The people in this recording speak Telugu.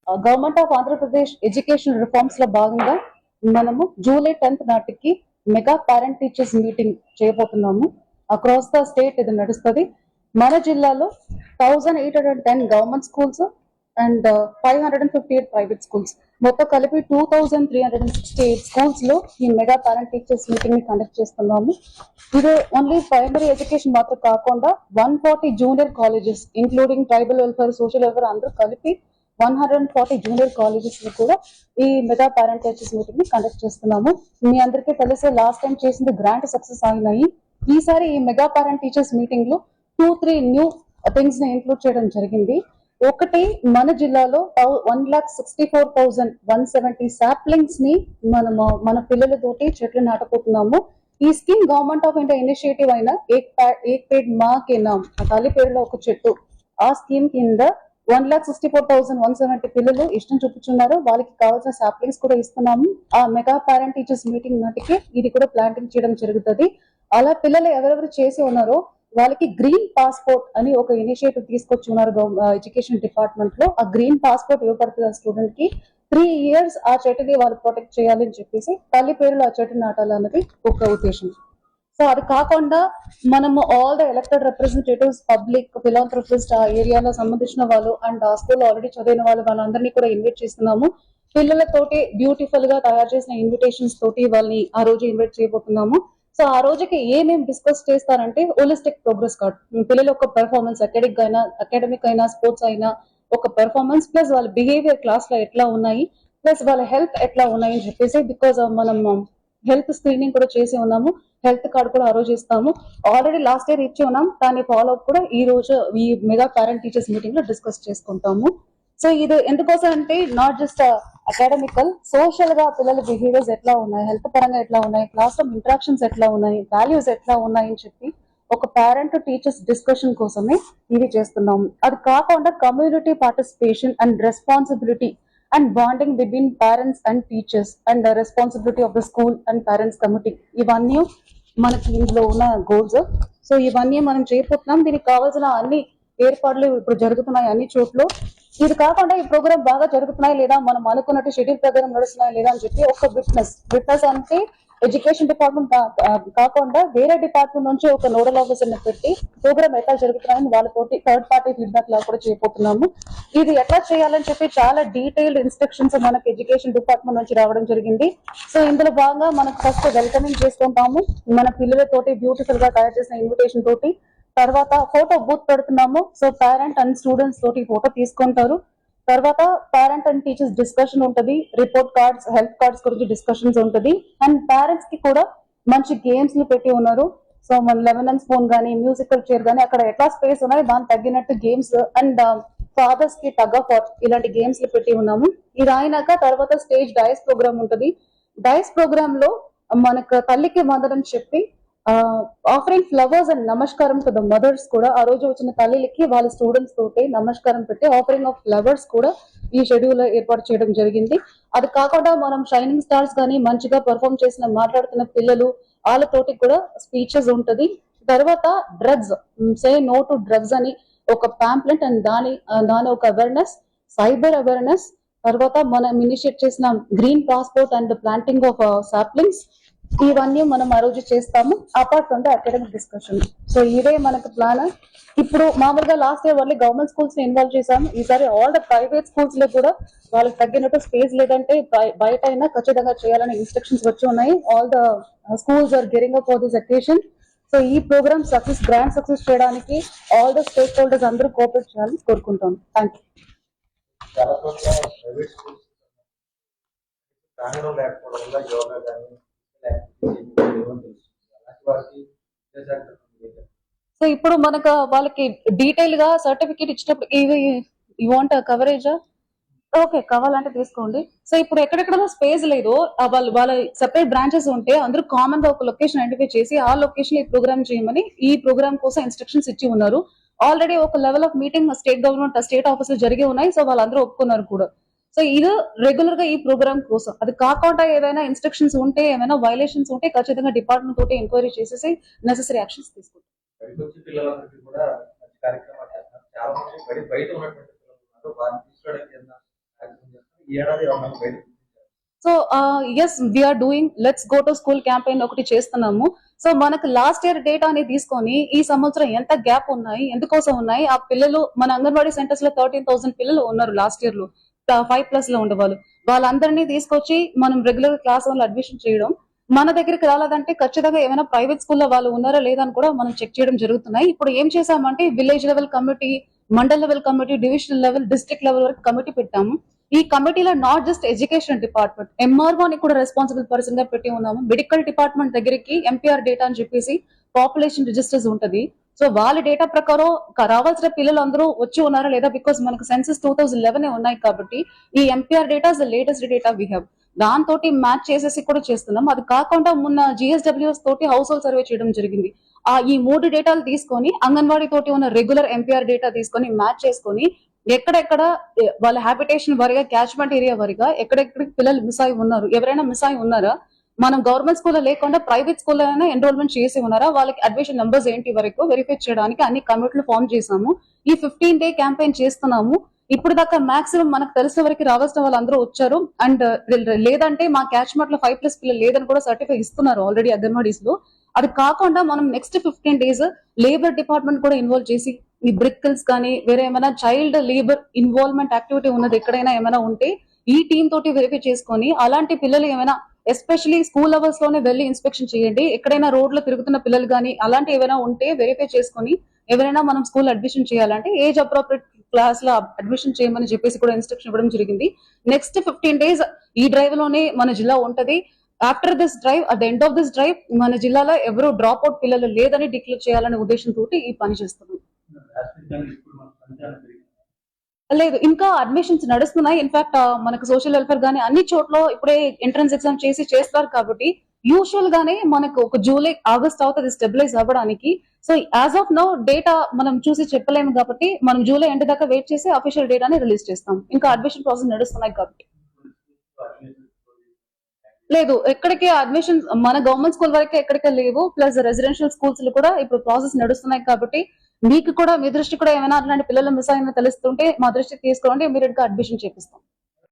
Government of Andhra Pradesh education reforms లో భాగంగా మనము జూలై 10th నాటికి మెగా పేరెంట్ టీచర్స్ మీటింగ్ చేయబోతున్నాము. అక్రాస్ ద స్టేట్ ఇది నడుస్తుంది. మన జిల్లాలో 1810 government schools and 558 private schools మొత్తం కలిపి 2368 స్కూల్స్ లో ఈ మెగా పేరెంట్ టీచర్స్ మీటింగ్ ని కండక్ట్ చేస్తున్నాము. ఇది ఓన్లీ ప్రైమరీ ఎడ్యుకేషన్ మాత్రం కాకుండా 140 junior colleges including tribal welfare, social welfare అందరూ కలిపి 140 జూనియర్ కాలేజెస్ లో కూడా ఈ మెగా పేరెంట్ టీచర్స్ మీటింగ్ ని కండక్ట్ చేస్తున్నాము. మీ అందరికీ తెలిసే లాస్ట్ టైం చేసింది గ్రాండ్ సక్సెస్ అయినాయి. ఈసారి ఈ మెగా పేరెంట్ టీచర్స్ మీటింగ్ లో 2-3 న్యూ థింగ్స్ ని ఇంక్లూడ్ చేయడం జరిగింది. ఒకటి, మన జిల్లాలో 1,64,170 సాప్లింగ్స్ ని మన పిల్లలతోటి చెట్లు నాటపోతున్నాము. ఈ scheme government of India initiative అయిన ఏక్ పేడ్ మా కే నామ్, తల్లి పేరులో ఒక చెట్టు, ఆ స్కీమ్ కింద 1,64,170 పిల్లలు ఇష్టం చూపుతున్నారు. వాళ్ళకి కావాల్సిన సాప్లింగ్స్ కూడా ఇస్తున్నాము. ఆ మెగా పేరెంట్ టీచర్స్ మీటింగ్ నాటికి ఇది కూడా ప్లాంటింగ్ చేయడం జరుగుతుంది. అలా పిల్లలు ఎవరెవరు చేసి ఉన్నారో వాళ్ళకి గ్రీన్ పాస్పోర్ట్ అని ఒక ఇనిషియేటివ్ తీసుకొచ్చి ఉన్నారు ఎడ్యుకేషన్ డిపార్ట్మెంట్ లో. ఆ గ్రీన్ పాస్పోర్ట్ ఇవ్వబడుతుంది ఆ స్టూడెంట్ కి. 3 years ఆ చెట్టుని వాళ్ళు ప్రొటెక్ట్ చేయాలని చెప్పేసి తల్లి పేరులో ఆ చెట్టు నాటాలన్నది ఒక ఉద్దేశం. సో అది కాకుండా మనము all the elected representatives, public, philanthropist, ఆ ఏరియాలో సంబంధించిన వాళ్ళు అండ్ ఆ స్కూల్ ఆల్రెడీ చదివిన వాళ్ళందరినీ కూడా ఇన్వైట్ చేస్తున్నాము. పిల్లలతోటి బ్యూటిఫుల్ గా తయారు చేసిన ఇన్విటేషన్స్ తోటి వాళ్ళని ఆ రోజు ఇన్వైట్ చేయబోతున్నాము. సో ఆ రోజుకి ఏమేమి డిస్కస్ చేస్తారంటే హోలిస్టిక్ ప్రోగ్రెస్ కార్డ్, పిల్లల యొక్క పెర్ఫార్మెన్స్, అకాడమిక్ అయినా స్పోర్ట్స్ అయినా ఒక పెర్ఫార్మెన్స్, ప్లస్ వాళ్ళ బిహేవియర్ క్లాస్ లో ఎట్లా ఉన్నాయి, ప్లస్ వాళ్ళ హెల్త్ ఎట్లా ఉన్నాయి అని చెప్పేసి, బికాస్ మనం హెల్త్ స్క్రీనింగ్ కూడా చేసి ఉన్నాము. హెల్త్ కార్డ్ కూడా ఆ రోజు ఇస్తాము. ఆల్రెడీ లాస్ట్ ఇయర్ ఇచ్చి ఉన్నాం. దాని ఫాలో అప్ కూడా ఈ రోజు ఈ మెగా పేరెంట్ టీచర్స్ మీటింగ్ లో డిస్కస్ చేసుకుంటాము. సో ఇది ఎందుకోసం అంటే నాట్ జస్ట్ అకాడమికల్, సోషల్ గా పిల్లల బిహేవియర్స్ ఎట్లా ఉన్నాయి, హెల్త్ పరంగా ఎట్లా ఉన్నాయి, క్లాస్ రూమ్ ఇంటరాక్షన్స్ ఎట్లా ఉన్నాయి, వాల్యూస్ ఎట్లా ఉన్నాయి అని చెప్పి ఒక పేరెంట్ టీచర్స్ డిస్కషన్ కోసమే ఇది చేస్తున్నాము. అది కాకుండా community participation and responsibility and bonding between parents and teachers and responsibility of the school and parents committee, ఇవన్నీ మనకి ఇందులో ఉన్న గోల్స్. సో ఇవన్నీ మనం చేయబోతున్నాం. దీనికి కావాల్సిన అన్ని ఏర్పాట్లు ఇప్పుడు జరుగుతున్నాయి అన్ని చోట్ల. ఇది కాకుండా ఈ ప్రోగ్రామ్ బాగా జరుగుతున్నాయి లేదా, మనం అనుకున్నట్టు షెడ్యూల్ ప్రకారం నడుస్తున్నాయి లేదా అని చెప్పి ఒక విట్నెస్ అంటే ఎడ్యుకేషన్ డిపార్ట్మెంట్ కాకుండా వేరే డిపార్ట్మెంట్ నుంచి ఒక నోడల్ ఆఫీసర్ ని పెట్టి ప్రోగ్రామ్ ఎట్లా జరుగుతున్నాయని వాళ్ళతోటి థర్డ్ పార్టీ ఫీడ్బ్యాక్ లా కూడా చేయబోతున్నాము. ఇది ఎట్లా చేయాలని చెప్పి చాలా డీటెయిల్డ్ ఇన్స్ట్రక్షన్స్ మనకి ఎడ్యుకేషన్ డిపార్ట్మెంట్ నుంచి రావడం జరిగింది. సో ఇందులో భాగంగా మనకు ఫస్ట్ వెల్కమింగ్ చేసుకుంటాము. మన పిల్లలతోటి బ్యూటిఫుల్ గా తయారు చేసిన ఇన్విటేషన్ తోటి, తర్వాత ఫోటో బూత్ పెడుతున్నాము. సో పేరెంట్ అండ్ స్టూడెంట్స్ తోటి ఫోటో తీసుకుంటారు. తర్వాత పేరెంట్ అండ్ టీచర్స్ డిస్కషన్ ఉంటది. రిపోర్ట్ కార్డ్స్, హెల్త్ కార్డ్స్ గురించి డిస్కషన్స్ ఉంటది. అండ్ పేరెంట్స్ కి కూడా మంచి గేమ్స్ ని పెట్టి ఉన్నారు. సో మన 11 స్పూన్ గానీ, మ్యూజికల్ చైర్ గానీ, అక్కడ ఎట్లా స్పేస్ ఉన్నాయి దానికి తగ్గినట్టు గేమ్స్ అండ్ ఫాదర్స్ కి టగ్ ఆఫ్ వార్ ఇలాంటి గేమ్స్ ని పెట్టి ఉన్నాము. ఇది అయినాక తర్వాత స్టేజ్ డైస్ ప్రోగ్రామ్ ఉంటది. డైస్ ప్రోగ్రామ్ లో మనకు తల్లికి వందనం చెప్పి ఆఫరింగ్ ఫ్లవర్స్ అండ్ నమస్కారం టు ద మదర్స్ కూడా, ఆ రోజు వచ్చిన తల్లికి వాళ్ళ స్టూడెంట్స్ తోటి నమస్కారం పెట్టి ఆఫరింగ్ ఆఫ్ ఫ్లవర్స్ కూడా ఈ షెడ్యూల్ ఏర్పాటు చేయడం జరిగింది. అది కాకుండా మనం షైనింగ్ స్టార్స్ గానీ, మంచిగా పర్ఫామ్ చేసిన మాట్లాడుతున్న పిల్లలు వాళ్ళతోటి కూడా స్పీచెస్ ఉంటది. తర్వాత drugs, say no to drugs అని ఒక పాంప్లెట్ అండ్ దాని ఒక అవేర్నెస్, సైబర్ అవేర్నెస్, తర్వాత మనం ఇనిషియేట్ చేసిన green passport and planting of saplings, ఇవన్నీ మనం ఆ రోజు చేస్తాము. Apart from the academic discussion. So ఇదే మనకు ప్లాన్. ఇప్పుడు మామూలుగా last year only government schools ని ఇన్వాల్వ్ చేశాము. ఈసారి ఆల్ ద ప్రైవేట్ స్కూల్స్ లో కూడా వాళ్ళకి తగ్గినట్టు స్పేస్ లేదంటే బయట అయినా ఖచ్చితంగా చేయాలని ఇన్స్ట్రక్షన్స్ వచ్చి ఉన్నాయి. All the schools are gearing up for this occasion. So ఈ ప్రోగ్రామ్ గ్రాండ్ సక్సెస్ చేయడానికి ఆల్ ద స్టేక్ హోల్డర్స్ అందరూ కోఆపరేట్ చేయాలని కోరుకుంటాం. Thank you. సో ఇప్పుడు మనకు వాళ్ళకి డీటెయిల్ గా సర్టిఫికేట్ ఇచ్చినప్పుడు ఈ వాంట్ కవరేజా? ఓకే, కావాలంటే తీసుకోండి. సో ఇప్పుడు ఎక్కడెక్కడ స్పేస్ లేదు, వాళ్ళ సెపరేట్ బ్రాంచెస్ ఉంటే అందరూ కామన్ గా ఒక లొకేషన్ ఐడెంటిఫై చేసి ఆ లొకేషన్ ఈ ప్రోగ్రామ్ చేయమని ఈ ప్రోగ్రామ్ కోసం ఇన్స్ట్రక్షన్స్ ఇచ్చి ఉన్నారు. ఆల్రెడీ ఒక level of meeting state government, state offices జరిగి ఉన్నాయి. సో వాళ్ళందరూ ఒప్పుకున్నారు కూడా. సో ఇది రెగ్యులర్ గా ఈ ప్రోగ్రామ్ కోసం. అది కాకుండా ఏదైనా ఇన్స్ట్రక్షన్స్ ఉంటే, ఏమైనా వైలేషన్స్ ఉంటే ఖచ్చితంగా డిపార్ట్మెంట్ తోటి ఎంక్వైరీ చేసేసి నెసెసరీ యాక్షన్స్ తీసుకుంటాం. కార్యక్రమాలు చేస్తున్నారు. చాలా మంది బయట ఉన్నటువంటి పిల్లలు ఉన్నారు. వారిని తీసుకోవడానికి ఈ ఏడాది ఏమన్నా బయట so as we're doing let's go to school campaign ఒకటి చేస్తున్నాము. సో మనకు లాస్ట్ ఇయర్ డేటా అనేది తీసుకొని ఈ సంవత్సరం ఎంత గ్యాప్ ఉన్నాయి, ఎందుకోసం ఉన్నాయి, ఆ పిల్లలు మన అంగన్వాడీ సెంటర్స్ లో 13,000 పిల్లలు ఉన్నారు లాస్ట్ ఇయర్ లో 5+ లో ఉండేవాళ్ళు. వాళ్ళందరినీ తీసుకొచ్చి మనం రెగ్యులర్ క్లాస్ వల్ల అడ్మిషన్ చేయడం, మన దగ్గరికి రాలేదంటే ఖచ్చితంగా ఏమైనా ప్రైవేట్ స్కూల్లో వాళ్ళు ఉన్నారా లేదా అని కూడా మనం చెక్ చేయడం జరుగుతున్నాయి. ఇప్పుడు ఏం చేసామంటే village level committee, mandal level committee, divisional level, district level వరకు కమిటీ పెట్టాము. ఈ కమిటీలో not just education department, MRO అని కూడా రెస్పాన్సిబుల్ పర్సన్ గా పెట్టి ఉన్నాము. మెడికల్ డిపార్ట్మెంట్ దగ్గరికి ఎంపీఆర్ డేటా అని చెప్పేసి పాపులేషన్ రిజిస్టర్స్ ఉంటది. సో వాళ్ళ డేటా ప్రకారం రావాల్సిన పిల్లలు అందరూ వచ్చి ఉన్నారా లేదా, బికాస్ మనకు సెన్సస్ 2011 ఉన్నాయి కాబట్టి ఈ MPR data is the latest data we have. దాంతో మ్యాచ్ చేసేసి కూడా చేస్తున్నాం. అది కాకుండా మొన్న జిఎస్డబ్ల్యూఎస్ తోటి హౌస్ హోల్డ్ సర్వే చేయడం జరిగింది. ఈ 3 డేటాలు తీసుకొని అంగన్వాడీ తోటి ఉన్న రెగ్యులర్ ఎంపీఆర్ డేటా తీసుకొని మ్యాచ్ చేసుకొని ఎక్కడెక్కడ వాళ్ళ హ్యాబిటేషన్ వారిగా, క్యాచ్మెంట్ ఏరియా వారిగా ఎక్కడెక్కడ పిల్లలు మిస్ అయి ఉన్నారు, ఎవరైనా మిస్ అయి ఉన్నారా, మనం గవర్నమెంట్ స్కూల్లో లేకుండా ప్రైవేట్ స్కూల్లో అయినా ఎన్రోల్మెంట్ చేసి ఉన్నారా, వాళ్ళకి అడ్మిషన్ నెంబర్స్ ఏంటి వరకు వెరిఫై చేయడానికి అన్ని కమిటీలు ఫామ్ చేసాము. ఈ 15-day క్యాంపెయిన్ చేస్తున్నాము. ఇప్పుడు దాకా మాక్సిమం మనకు తెలిసిన వరకు రావాల్సిన వాళ్ళందరూ వచ్చారు. అండ్ లేదంటే మా క్యాచ్మెంట్ లో 5+ పిల్లలు లేదని కూడా సర్టిఫై ఇస్తున్నారు ఆల్రెడీ అంగన్వాడీస్ లో. అది కాకుండా మనం నెక్స్ట్ 15 days లేబర్ డిపార్ట్మెంట్ కూడా ఇన్వాల్వ్ చేసి ఈ బ్రిక్కల్స్ కానీ వేరే ఏమైనా చైల్డ్ లేబర్ ఇన్వాల్వ్మెంట్ యాక్టివిటీ ఉన్నది ఎక్కడైనా ఏమైనా ఉంటే ఈ టీమ్ తోటి వెరిఫై చేసుకొని, అలాంటి పిల్లలు ఏమైనా ఎస్పెషలీ స్కూల్ లెవెల్స్ లోనే వెళ్ళి ఇన్స్పెక్షన్ చేయండి. ఎక్కడైనా రోడ్లో తిరుగుతున్న పిల్లలు కానీ అలాంటి ఏమైనా ఉంటే వెరిఫై చేసుకొని ఎవరైనా మనం స్కూల్ అడ్మిషన్ చేయాలంటే ఏజ్ అప్రోప్రియట్ క్లాస్ లో అడ్మిషన్ చేయమని చెప్పేసి కూడా ఇన్స్ట్రక్షన్ ఇవ్వడం జరిగింది. నెక్స్ట్ 15 days ఈ డ్రైవ్ లోనే మన జిల్లా ఉంటది. After this drive, at the end of this drive మన జిల్లాలో ఎవరు డ్రాప్ అవుట్ పిల్లలు లేదని డిక్లేర్ చేయాలనే ఉద్దేశంతో ఈ పని చేస్తున్నాం. లేదు, ఇంకా అడ్మిషన్స్ నడుస్తున్నాయి. ఇన్ఫాక్ట్ మనకు సోషల్ వెల్ఫేర్ గానీ అన్ని చోట్ల ఇప్పుడే ఎంట్రన్స్ ఎగ్జామ్ చేసి చేస్తారు కాబట్టి యూజువల్ గానే మనకు ఒక జూలై, ఆగస్ట్ అవుతుంది స్టెబిలైజ్ అవ్వడానికి. So as of now data మనం చూసి చెప్పలేము కాబట్టి మనం జూలై ఎండ్ దాకా వెయిట్ చేసి అఫీషియల్ డేటాని రిలీజ్ చేస్తాం. ఇంకా అడ్మిషన్ ప్రాసెస్ నడుస్తున్నాయి కాబట్టి. లేదు, ఎక్కడికి అడ్మిషన్ మన గవర్నమెంట్ స్కూల్ వరకే ఎక్కడికే లేవు. ప్లస్ రెసిడెన్షియల్ స్కూల్స్ లో కూడా ఇప్పుడు ప్రాసెస్ నడుస్తున్నాయి కాబట్టి మీకు కూడా, మీ దృష్టి కూడా ఏమైనా అట్లాంటి పిల్లలు మిస్ అయినా తెలుస్తుంటే మా దృష్టికి తీసుకోండి, ఇమీడియట్ గా అడ్మిషన్ చేపిస్తాం.